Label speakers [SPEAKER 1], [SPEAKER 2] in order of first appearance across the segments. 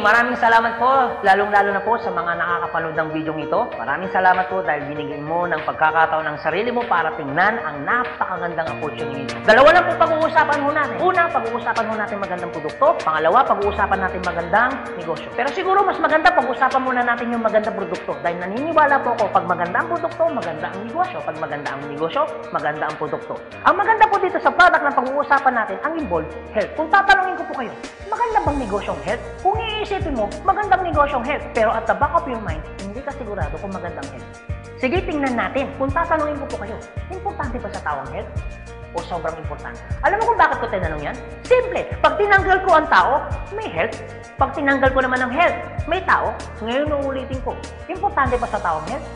[SPEAKER 1] Maraming salamat po, lalong-lalo na po sa mga nakakapanood ng video ito. Maraming salamat po dahil binigyan mo ng pagkakataon ng sarili mo para tingnan ang napakagandang opportunity. Dalawa lang po pag-uusapan mo natin. Una, pag-uusapan mo natin magandang produkto. Pangalawa, pag-uusapan natin magandang negosyo. Pero siguro mas maganda pag-uusapan muna natin yung magandang produkto. Dahil naniniwala po ako, pag maganda ang produkto, maganda ang negosyo. Pag maganda ang negosyo, maganda ang produkto. Ang maganda po dito sa product na pag-uusapan natin, ang involved health. Kung tatanungin ko po kayo, maganda bang negosyong health? Kung iisipin mo, magandang negosyong health. Pero at the back of your mind, hindi ka sigurado kung magandang health. Sige, tingnan natin. Kung tatanungin ko po kayo, importante ba sa tao ang health? O sobrang importante? Alam mo kung bakit ko tinanong yan? Simple. Pag tinanggal ko ang tao, may health. Pag tinanggal ko naman ang health, may tao. Ngayon uulitin ko, importante ba sa tao ang health?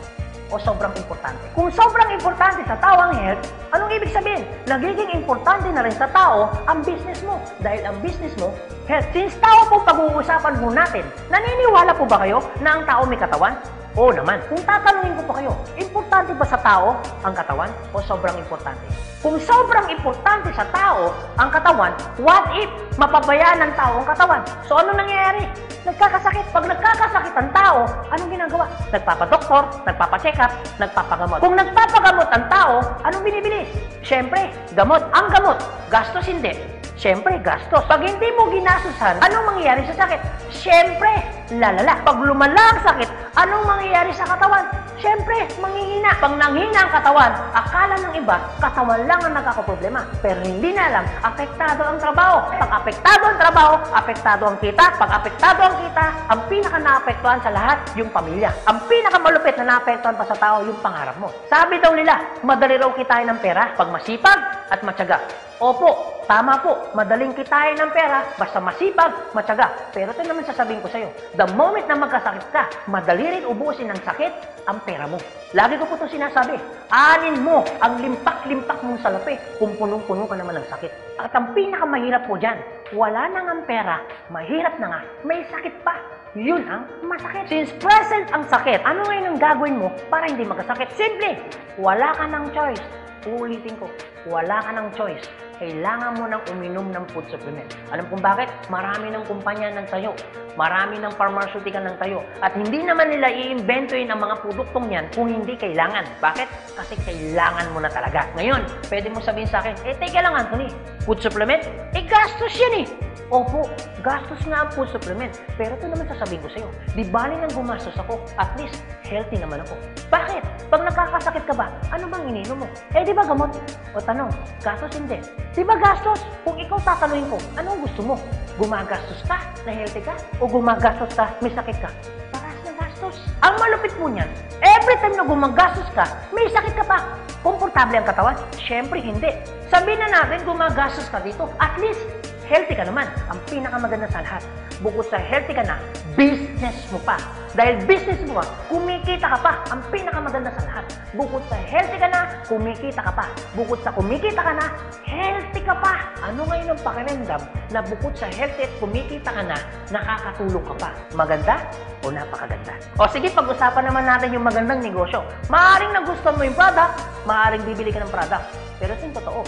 [SPEAKER 1] O sobrang importante? Kung sobrang importante sa tao ang health, anong ibig sabihin? Nagiging importante na rin sa tao ang business mo. Dahil ang business mo, health. Since tao po pag-uusapan mo natin, naniniwala po ba kayo na ang tao may katawan? Oo naman. Kung tatanungin ko po kayo, importante ba sa tao ang katawan o sobrang importante? Kung sobrang importante sa tao ang katawan, what if mapabayaan ng tao ang katawan? So ano nangyayari? Nagkakasakit. Pag nagkakasakit ang tao, anong ginagawa? Nagpapadoktor, nagpapacheck up, nagpapagamot. Kung nagpapagamot ang tao, anong binibili? Siyempre, gamot. Ang gamot, gastos hindi. Siyempre, gastos. Pag hindi mo ginasusan, anong mangyayari sa sakit? Siyempre, lalala. Pag lumala ang sakit, anong mangyayari sa katawan? Siyempre, manghihina. Pag nanghina ang katawan, akala ng iba, katawan lang ang nagkakaproblema. Pero hindi na alam, apektado ang trabaho. Pag apektado ang trabaho, apektado ang kita. Pag apektado ang kita, ang pinaka-naapektuhan sa lahat, yung pamilya. Ang pinakamalupit na naapektuhan pa sa tao, yung pangarap mo. Sabi daw nila, madali raw kitain ng pera pag masipag at matyaga. Opo, tama po, madaling kitain ng pera, basta masipag, matyaga. Pero ito naman sasabihin ko sa'yo, the moment na magkasakit ka, madali rin ubusin ng sakit ang pera mo. Lagi ko po ito sinasabi, anin mo ang limpak-limpak mong salapi kung punong-puno ka naman ng sakit. At ang pinakamahirap po dyan, wala na nga pera, mahirap na nga, may sakit pa. Yun ang masakit. Since present ang sakit, ano ngayon ang gagawin mo para hindi magkasakit? Simple, wala ka ng choice. Uulitin ko, wala ka ng choice. Kailangan mo nang uminom ng food supplement. Alam kung bakit? Marami ng kumpanya ng tayo. Marami ng pharmaceutical ng tayo. At hindi naman nila i-inventoyin ang mga produktong yan kung hindi kailangan. Bakit? Kasi kailangan mo na talaga. Ngayon, pwede mo sabihin sa akin, teka lang Anthony, food supplement? Gastos yan eh. Opo, gastos nga ang food supplement. Pero ito naman sasabihin ko sa'yo, di bali nang gumastos ako, at least healthy naman ako. Bakit? Pag nakakasakit ka ba, ano bang ininom mo? Di ba gamot? O tanong, gastos hindi. Di ba gastos? Kung ikaw tatanungin ko, anong gusto mo? Gumagastos ka na healthy ka? O gumagastos ka, may sakit ka? Parehas na gastos. Ang malupit mo niyan, every time na gumagastos ka, may sakit ka pa. Komportable ang katawan? Siyempre hindi. Sabihin na natin, gumagastos ka dito, at least healthy ka naman. Ang pinakamaganda sa lahat, bukod sa healthy ka na, business mo pa. Dahil business mo pa, kumikita ka pa. Ang pinakamaganda sa lahat, bukod sa healthy ka na, kumikita ka pa. Bukod sa kumikita ka na, healthy ka pa. Ano ngayon ang pakiramdam na bukod sa healthy at kumikita ka na, nakakatulong ka pa? Maganda o napakaganda? O sige, pag-usapan naman natin yung magandang negosyo. Maaaring nagustuhan mo yung product, maaaring bibili ka ng product. Pero ito yung totoo,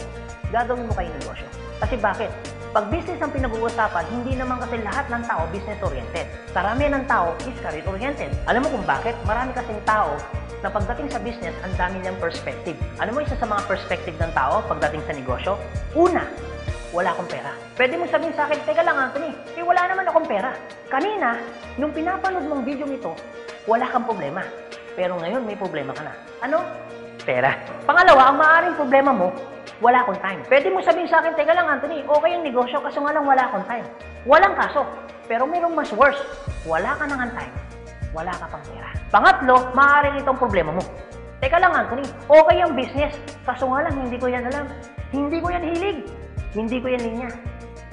[SPEAKER 1] gagawin mo kayo negosyo. Kasi bakit? Pag business ang pinag-uusapan, hindi naman kasi lahat ng tao business-oriented. Karamihan ng tao is career-oriented. Alam mo kung bakit? Marami kasing tao na pagdating sa business, ang dami niyang perspective. Alam mo isa sa mga perspective ng tao pagdating sa negosyo? Una, wala akong pera. Pwede mo sabihin sa akin, teka lang Anthony, wala naman akong pera. Kanina, nung pinapanood mong video nito, wala kang problema. Pero ngayon, may problema ka na. Ano? Pera. Pangalawa, ang maaaring problema mo, wala akong time. Pwede mo sabihin sa akin, teka lang Anthony, okay ang negosyo kaso nga lang wala akong time. Walang kaso. Pero mayroong mas worse. Wala ka nang time. Wala ka pang pera. Pangatlo, maaaring itong problema mo. Teka lang Anthony, okay ang business. Kaso nga lang, hindi ko yan alam. Hindi ko yan hilig. Hindi ko yan linya.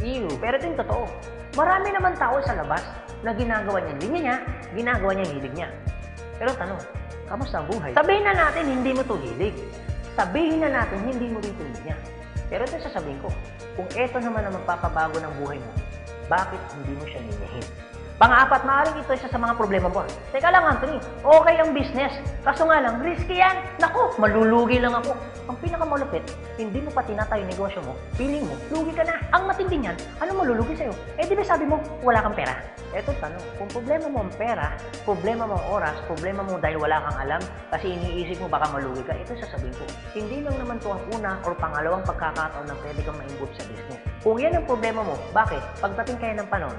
[SPEAKER 1] Ew. Pero ito yung totoo. Marami naman tao sa labas na ginagawa niya linya niya, ginagawa niya hilig niya. Pero tanong, kamusta ang buhay? Sabihin na natin, hindi mo to hilig. Sabihin na natin, hindi mo rito niya. Pero ito sasabihin ko, kung ito naman ang magpapabago ng buhay mo, bakit hindi mo siya ninyahin? Pang-apat, maaaring ito isa sa mga problema mo. Teka lang Anthony, okay ang business. Kaso nga lang, risky yan. Naku, malulugi lang ako. Ang pinakamalupit, hindi mo pa tinatayo yung negosyo mo, feeling mo, lugi ka na. Ang matindi niyan, ano malulugi sa'yo? Di ba sabi mo, wala kang pera? Eto tanong, kung problema mo ang pera, problema mo ang oras, problema mo dahil wala kang alam, kasi iniisip mo baka malugi ka, ito sasabihin ko, hindi lang naman to ang una or pangalawang pagkakataon na pwede kang ma-involve sa business. Kung yan ang problema mo, bakit? Pagdating kayo ng panahon,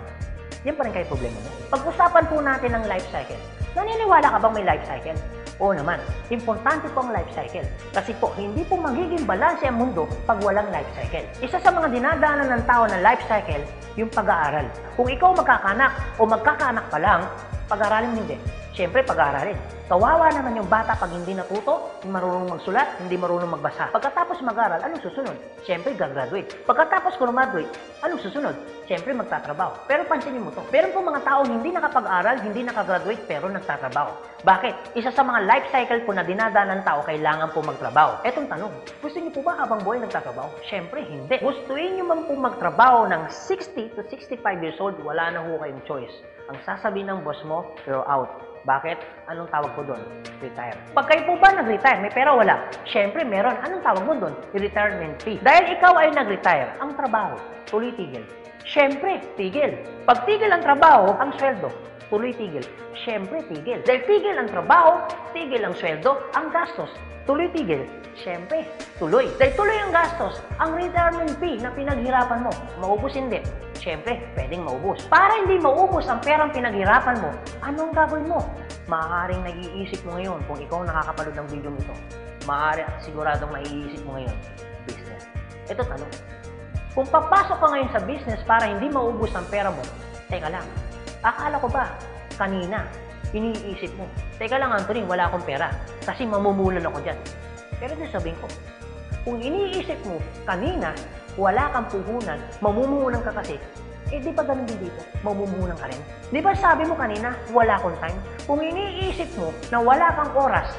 [SPEAKER 1] yan pa rin kayo problema mo. Pag-usapan po natin ang life cycle. Naniniwala ka bang may life cycle? Oo naman, importante po ang life cycle. Kasi po, hindi po magiging balanse ang mundo pag walang life cycle. Isa sa mga dinadaanan ng tao ng life cycle, yung pag-aaral. Kung ikaw magkakanak o magkakaanak pa lang, pag-aaralin hindi. Siyempre, pag-aaralin. Kawawa naman yung bata pag hindi natuto, hindi marunong magsulat, hindi marunong magbasa. Pagkatapos mag-aral, anong susunod? Siyempre, gagraduate. Pagkatapos graduate, anong susunod? Siyempre, magtatrabaho. Pero pansinin mo to. Meron po mga taong hindi nakapag-aral, hindi nakagraduate, pero nagtatrabaho. Bakit? Isa sa mga life cycle po na dinadaan ng tao, kailangan po magtrabaho. Etong tanong, gusto niyo po ba habang buhay nagtatrabaho? Siyempre, hindi. Gustuin niyo man po magtrabaho ng 60 to 65 years old, wala na ho kayong choice. Ang sasabihin ng boss mo, you're out. Bakit? Anong tawag ko doon? Retire. Pag kayo po ba nag-retire, may pera wala? Siyempre, meron. Anong tawag mo doon? Retirement fee. Dahil ikaw ay nag-retire, ang trabaho, tuloy tigil. Siyempre, tigil. Pag tigil ang trabaho, ang sweldo, tuloy tigil. Siyempre, tigil. Dahil tigil ang trabaho, tigil ang sweldo, ang gastos, tuloy tigil. Siyempre, tuloy. Dahil tuloy ang gastos, ang retirement fee na pinaghirapan mo, maubos hindi. Siyempre, pwedeng maubos. Para hindi maubos ang perang pinaghirapan mo, anong gagawin mo? Maaaring nag-iisip mo ngayon kung ikaw nakakapanood ng video nito. Maaari at siguradong naiisip mo ngayon, business. Ito tanong. Kung papasok ka ngayon sa business para hindi maubos ang pera mo, teka lang, akala ko ba, kanina, iniisip mo, teka lang Anthony, wala akong pera kasi mamumulan ako dyan. Pero ito sabihin ko, kung iniisip mo, kanina, wala kang puhunan, mamumuhunan ka kasi, di ba ganun din dito? Mamumuhunan ka rin. Di ba sabi mo kanina, wala akong time? Kung iniisip mo na wala kang oras,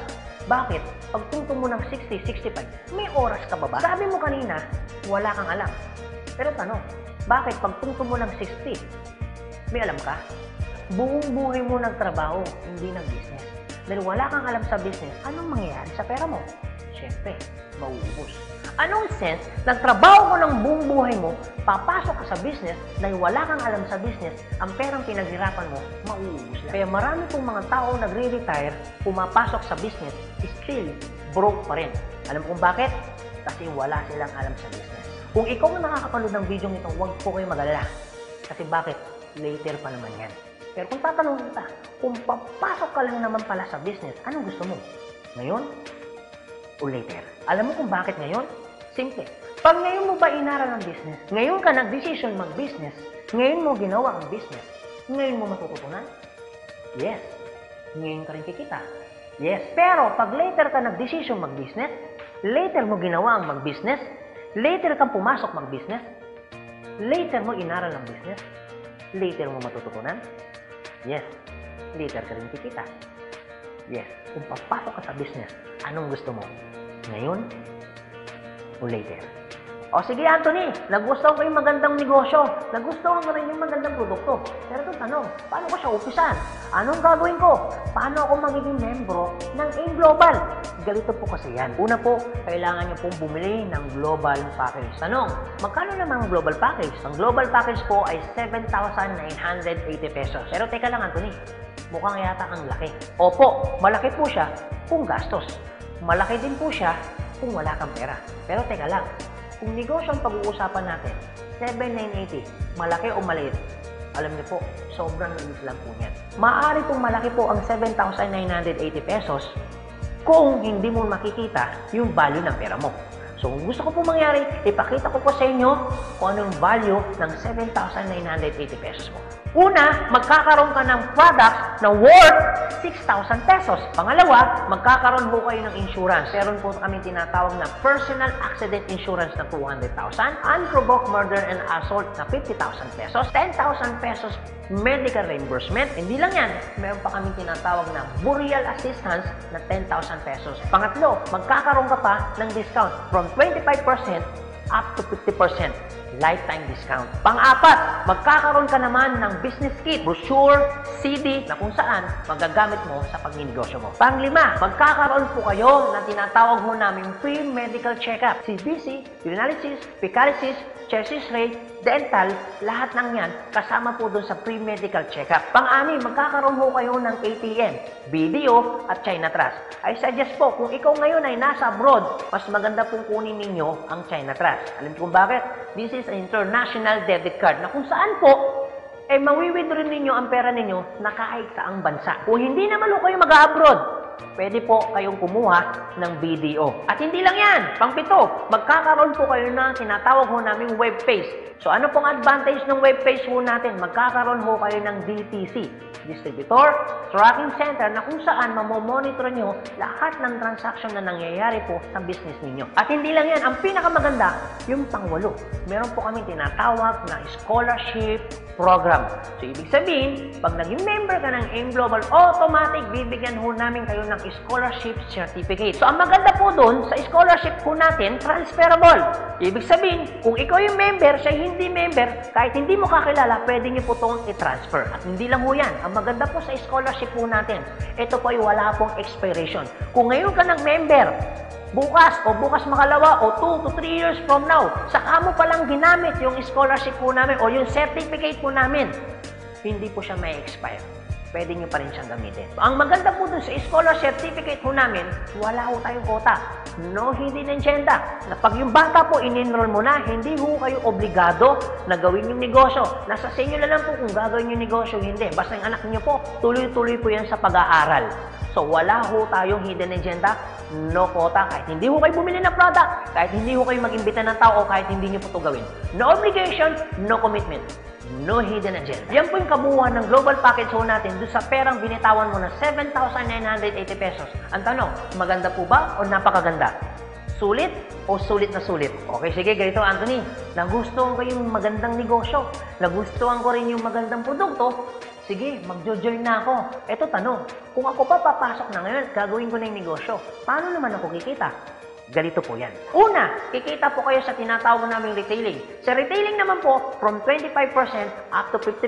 [SPEAKER 1] bakit? Pagtungtong mo ng 60, 65, may oras ka ba ba? Sabi mo kanina, wala kang alam. Pero tanong, bakit pagtungtong mo ng 60, may alam ka? Buong buhay mo nagtrabaho, hindi nag-business. Dahil wala kang alam sa business, anong mangyayari sa pera mo? Siyempre, mauubos. Anong sense, nagtrabaho mo ng buong buhay mo, papasok ka sa business, dahil wala kang alam sa business, ang perang pinaghirapan mo, mauubos lang. Kaya marami pong mga tao nagre-retire, pumapasok sa business, still broke pa rin. Alam kung bakit? Kasi wala silang alam sa business. Kung ikaw ang nakakapanood ng video nito, huwag po kayo mag-alala. Kasi bakit? Later pa naman yan. Pero kung tatanungin kita, kung papasok ka lang naman pala sa business, anong gusto mo? Ngayon o later? Alam mo kung bakit ngayon? Simple. Pag ngayon mo ba inaral ang business, ngayon ka nag-decision mag-business, ngayon mo ginawa ang business, ngayon mo matututunan? Yes. Ngayon ka rin kikita? Yes. Pero pag later ka nag-decision mag-business, later mo ginawa ang mag-business, later kang pumasok mag-business, later mo inaral ang business, later mo matututunan? Yes. Later ka rin kikita? Yes. Kung papasok ka sa business, anong gusto mo? Ngayon o later? O sige Anthony, nagustuhan ko yung magandang negosyo, nagustuhan ko rin yung magandang produkto. Pero ito tanong, paano ko siya umpisan? Anong gagawin ko? Paano ako magiging membro ng AIM Global? Ganito po kasi yan. Una po, kailangan niyo pong bumili ng global package. Tanong, magkano naman ang global package? Ang global package po ay 7,980 pesos. Pero teka lang Anthony, mukhang yata ang laki. Opo, malaki po siya kung gastos. Malaki din po siya kung wala kang pera. Pero teka lang, kung negosyo ang pag-uusapan natin, 7,980, malaki o maliit? Alam niyo po, sobrang liit lang po niyan. Maaari pong malaki po ang 7,980 pesos kung hindi mo makikita yung value ng pera mo. So, kung gusto ko po mangyari, ipakita ko po sa inyo kung anong value ng 7,980 pesos mo. Una, magkakaroon ka ng product na worth 6,000 pesos. Pangalawa, magkakaroon po kayo ng insurance. Meron po kami tinatawag na personal accident insurance na 200,000, unprovoked murder and assault na 50,000 pesos, 10,000 pesos medical reimbursement. Hindi lang yan, meron pa kami tinatawag na burial assistance na 10,000 pesos. Pangatlo, magkakaroon ka pa ng discount from 25% up to 50%. lifetime discount. Pang-apat, magkakaroon ka naman ng business kit, brochure, CD na kung saan magagamit mo sa pagninegosyo mo. Pang-lima, magkakaroon po kayo ng tinatawag mo namin free medical check-up. CBC, urinalysis, fecalysis, chest x-ray, dental, lahat ng yan kasama po doon sa free medical check-up. Pang-anim, magkakaroon po kayo ng ATM, video at China Trust. I suggest po, kung ikaw ngayon ay nasa abroad, mas maganda pong kunin ninyo ang China Trust. Alam niyo kung bakit? This is an international debit card na kung saan po mawi-withdraw ninyo ang pera ninyo na kahit saang bansa. Kung hindi naman kayo mag-abroad, pwede po kayong kumuha ng BDO. At hindi lang yan, pang-pito, magkakaroon po kayo ng tinatawag ho naming web page. So ano pong advantage ng web page ho natin? Magkakaroon ho kayo ng DTC, Distributor Tracking Center, na kung saan mamomonitor nyo lahat ng transaction na nangyayari po sa business ninyo. At hindi lang yan, ang pinakamaganda, yung pang-walo. Meron po kami tinatawag na scholarship program. So ibig sabihin, pag naging member ka ng AIM Global, automatic bibigyan ho namin kayo ng scholarship certificate. So ang maganda po doon, sa scholarship po natin, transferable. Ibig sabihin, kung ikaw yung member, siya hindi member, kahit hindi mo kakilala, pwede niyo po itong i-transfer. At hindi lang ho yan. Ang maganda po sa scholarship po natin, ito po ay wala pong expiration. Kung ngayon ka ng member, bukas o bukas makalawa o 2 to 3 years from now, saka mo palang ginamit yung scholarship po namin o yung certificate po namin, hindi po siya may expire. Pwede nyo pa rin siyang gamitin. Ang maganda po dun sa scholar certificate po namin, wala ho tayong quota. No hidden agenda. Na pag yung bata po in-enroll mo na, hindi ho kayo obligado na gawin yung negosyo. Nasa sa inyo na lang po kung gagawin yung negosyo, hindi. Basta yung anak niyo po, tuloy-tuloy po yan sa pag-aaral. So wala ho tayong hidden agenda, no quota. Kahit hindi ho kayo bumili ng product, kahit hindi ho kayo mag-imbita ng tao, kahit hindi nyo po ito gawin. No obligation, no commitment. No hidden agenda. Yan po yung kabuuan ng global package ho natin doon sa perang binitawan mo na 7,980 pesos. Ang tanong, maganda po ba o napakaganda? Sulit o sulit na sulit? Okay, sige, ganito Anthony. Nagustuhan ko yung magandang negosyo. Nagustuhan ko rin yung magandang produkto. Sige, magjo-join na ako. Eto tanong, kung ako pa papasok na ngayon, gagawin ko na yung negosyo. Paano naman ako kikita? Ganito po yan. Una, kikita po kayo sa tinatawag naming retailing. Sa retailing naman po, from 25% up to 50%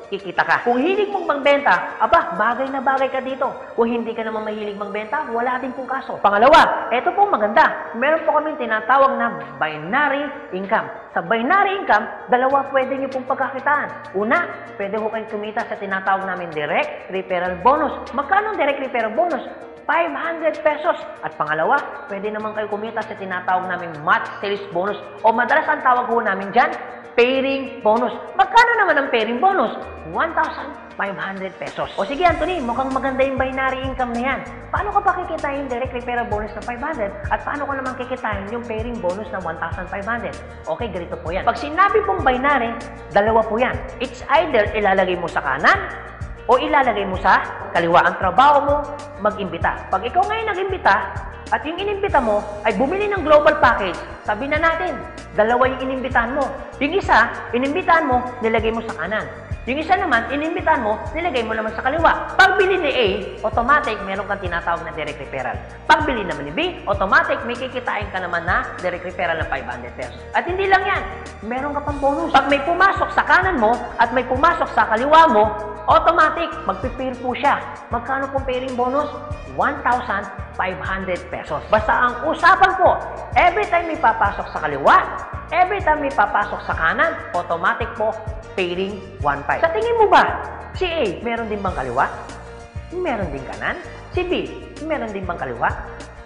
[SPEAKER 1] kikita ka. Kung hilig mong magbenta, aba, bagay na bagay ka dito. Kung hindi ka naman mahilig magbenta, wala din pong kaso. Pangalawa, eto po maganda. Meron po kaming tinatawag na binary income. Sa binary income, dalawa pwede nyo pong pagkakitaan. Una, pwede ho kayong kumita sa tinatawag namin direct referral bonus. Magkano direct referral bonus? 500 pesos. At pangalawa, pwede naman kayo kumita sa tinatawag namin match sales bonus o madalas ang tawag ho namin dyan, pairing bonus. Magkano naman ang pairing bonus? 1,500 pesos. O sige Anthony, mukhang maganda yung binary income na yan. Paano ka pa kikitain yung direct referral bonus na 500 at paano ka naman kikitain yung pairing bonus na 1,500? Okay, ganito po yan. Pag sinabi pong binary, dalawa po yan. It's either ilalagay mo sa kanan o ilalagay mo sa kaliwa. Ang trabaho mo, mag-imbita. Pag ikaw ngayon nag-imbita, at yung inimbita mo ay bumili ng global package, sabi na natin, dalawa yung inimbitahan mo. Yung isa, inimbitahan mo, nilagay mo sa kanan. Yung isa naman, inimbitahan mo, nilagay mo naman sa kaliwa. Pagbili ni A, automatic, meron kang tinatawag na direct referral. Pagbili naman ni B, automatic, may kikitain ka naman na direct referral ng 500 pesos. At hindi lang yan, meron ka pang bonus. Pag may pumasok sa kanan mo at may pumasok sa kaliwa mo, automatic, magpipair po siya. Magkano pong pairing bonus? 1,500 pesos. Basta ang usapan po, every time may papasok sa kaliwa, every time may papasok sa kanan, automatic po, pairing 1,500. Sa tingin mo ba, si A, meron din bang kaliwa? Meron din kanan? Si B, meron din bang kaliwa?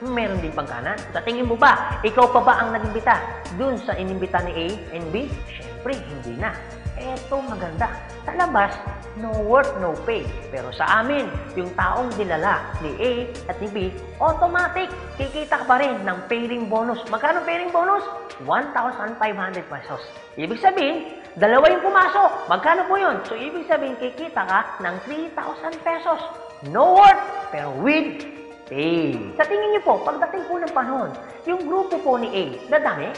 [SPEAKER 1] Meron din bang kanan? Sa tingin mo ba, ikaw pa ba ang nag-imbita dun sa inimbita ni A and B? Siyempre, hindi na. Eto maganda. Sa labas, no work, no pay. Pero sa amin, yung taong dinala ni A at ni B, automatic, kikita ka pa rin ng pairing bonus. Magkano pairing bonus? 1,500 pesos. Ibig sabihin, dalawa yung pumasok. Magkano po yun? So, ibig sabihin, kikita ka ng 3,000 pesos. No work, pero with pay. Sa tingin niyo po, pagdating po ng panahon, yung grupo po ni A, dadami?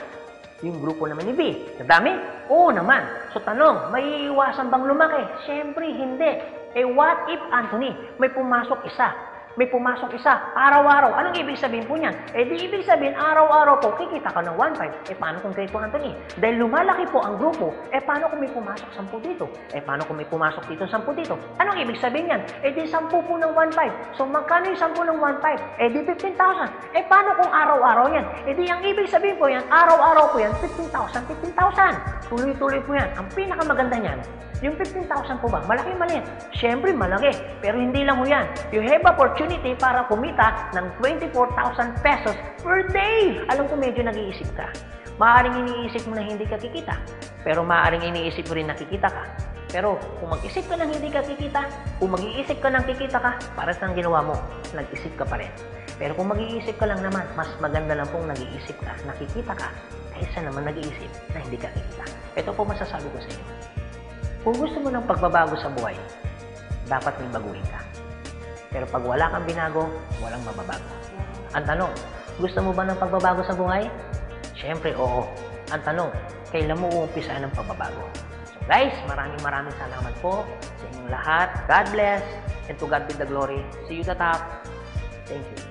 [SPEAKER 1] Yung grupo naman ni B, nadami? Oo naman. So tanong, may iiwasan bang lumaki? Siyempre, hindi. Eh what if, Anthony, may pumasok isa? may pumasok isa, araw-araw. Anong ibig sabihin po niyan? Eh di ibig sabihin, araw-araw po, kikita ka ng 1.5. Eh paano kung ganito, Anthony? Dahil lumalaki po ang grupo, eh paano kung may pumasok 10 dito? Eh paano kung may pumasok dito 10 dito? Anong ibig sabihin yan? Eh di 10 po ng 1.5. So magkano yung 10 ng 1.5? Eh di 15,000. Eh paano kung araw-araw yan? Eh di ang ibig sabihin po yan, araw-araw po yan, 15,000, 15,000. Tuloy-tuloy po yan. Ang pinakamaganda niyan, yung 15,000 po ba? Malaki maliit? Siyempre malaki. Pero hindi lang po yan. You have opportunity para kumita ng 24,000 pesos per day. Alam ko medyo nag-iisip ka. Maaaring iniisip mo na hindi ka kikita. Pero maaaring iniisip mo rin na kikita ka. Pero kung mag-isip ka ng hindi ka kikita, kung mag-iisip ka ng kikita ka, para saan ginawa mo? Nag-isip ka pa rin. Pero kung mag-iisip ka lang naman, mas maganda lang pong nag-iisip ka, nakikita ka, kaysa naman nag-iisip na hindi ka kikita. Ito po masasabi ko sa inyo. Kung gusto mo ng pagbabago sa buhay, dapat may baguhin ka. Pero pag wala kang binago, walang mababago. Ang tanong, gusto mo ba ng pagbabago sa buhay? Siyempre, oo. Ang tanong, kailan mo uumpisaan ng pagbabago? So guys, maraming salamat po sa inyong lahat. God bless, and to God be the glory. See you at the top. Thank you.